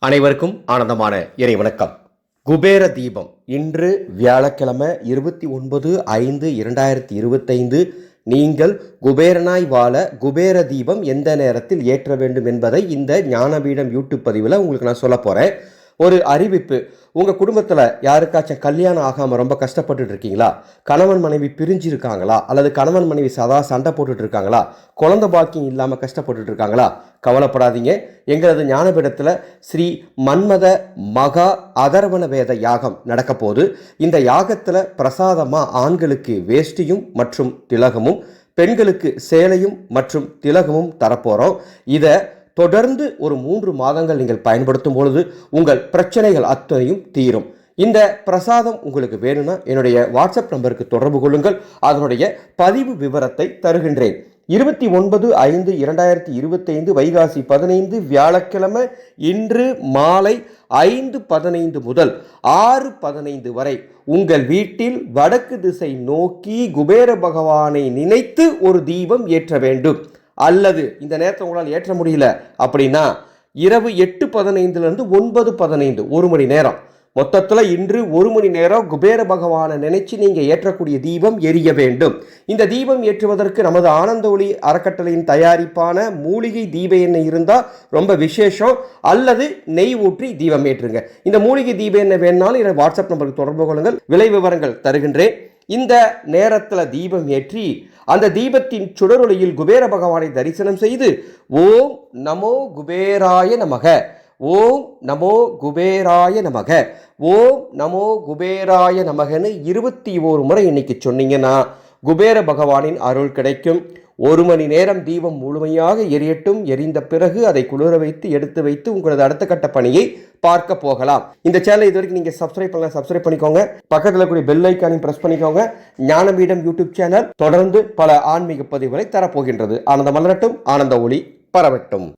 அனைவருக்கும் ஆனந்தமான இறை வணக்கம். குபேர தீபம் இன்று வியாழக்கிழமை 29/5/2025. நீங்கள் குபேரனாய் வாழ குபேர தீபம் எந்த நேரத்தில் ஏற்ற வேண்டும் என்பதை இந்த ஞானபீடம் யூடியூப் பதிவில் உங்களுக்கு நான் சொல்ல போகிறேன். ஒரு அறிவிப்பு. உங்கள் குடும்பத்தில் யாருக்காச்சும் கல்யாணம் ஆகாமல் ரொம்ப கஷ்டப்பட்டுட்டு இருக்கீங்களா? கணவன் மனைவி பிரிஞ்சு இருக்காங்களா? அல்லது கணவன் மனைவி சண்டை போட்டுட்டு இருக்காங்களா? குழந்தை பாக்கியம் இல்லாமல் கஷ்டப்பட்டுட்டு இருக்காங்களா? கவலைப்படாதீங்க. எங்களது ஞானபீடத்தில் ஸ்ரீ மன்மத மகா அதர்வண வேத யாகம் நடக்க போது. இந்த யாகத்தில் பிரசாதமாக ஆண்களுக்கு வேஷ்டியும் மற்றும் திலகமும், பெண்களுக்கு சேலையும் மற்றும் திலகமும் தரப்போகிறோம். இதை தொடர்ந்து ஒரு 3 மாதங்கள் நீங்கள் பயன்படுத்தும் பொழுது உங்கள் பிரச்சனைகள் அத்தனையும் தீரும். இந்த பிரசாதம் உங்களுக்கு வேணும்னா என்னுடைய வாட்ஸ்அப் நம்பருக்கு தொடர்பு கொள்ளுங்கள். அதனுடைய பதிவு விவரத்தை தருகின்றேன். 29/5/2025 வைகாசி 15 வியாழக்கிழமை இன்று மாலை 5:15 முதல் 6:15 வரை உங்கள் வீட்டில் வடக்கு திசை நோக்கி குபேர பகவானை நினைத்து ஒரு தீபம் ஏற்ற வேண்டும். அல்லது இந்த நேரத்தை உங்களால் ஏற்ற முடியல அப்படின்னா இரவு 8:15 9:15 1 மணி நேரம், மொத்தத்தில் இன்று 1 மணி நேரம் குபேர பகவானை நினைச்சு நீங்கள் ஏற்றக்கூடிய தீபம் எரிய வேண்டும். இந்த தீபம் ஏற்றுவதற்கு நமது ஆனந்த ஒளி அறக்கட்டளையின் தயாரிப்பான மூலிகை தீப எண்ணெய் இருந்தால் ரொம்ப விசேஷம். அல்லது நெய் ஊற்றி தீபம் ஏற்றுங்க. இந்த மூலிகை தீப எண்ணெய் வேணாலும் என்னோட வாட்ஸ்அப் நம்பருக்கு தொடர்பு கொள்ளுங்கள். விலை விவரங்கள் தருகின்றேன். இந்த நேரத்தில் தீபம் ஏற்றி அந்த தீபத்தின் சுடரொளியில் குபேர பகவானை தரிசனம் செய்து ஓம் நமோ குபேராய நமக, ஓம் நமோ குபேராய நமக, ஓம் நமோ குபேராய நமகன்னு 21 முறை இன்னைக்கு சொன்னீங்கன்னா குபேர பகவானின் அருள் கிடைக்கும். 1 மணி நேரம் தீபம் முழுமையாக எரியட்டும். எரிந்த பிறகு அதை குளிர வைத்து எடுத்து வைத்து உங்களது அடுத்த கட்ட பணியை பார்க்க போகலாம். இந்த சேனலை இது வரைக்கும் நீங்கள் சப்ஸ்கிரைப் பண்ணலாம், சப்ஸ்கிரைப் பண்ணிக்கோங்க. பக்கத்தில் கூடிய பெல் ஐக்கானையும் பிரஸ் பண்ணிக்கோங்க. ஞானபீடம் யூடியூப் சேனல் தொடர்ந்து பல ஆன்மீக பதிவுகளை தரப்போகின்றது. ஆனந்தம் மலரட்டும், ஆனந்த ஒளி பரவட்டும்.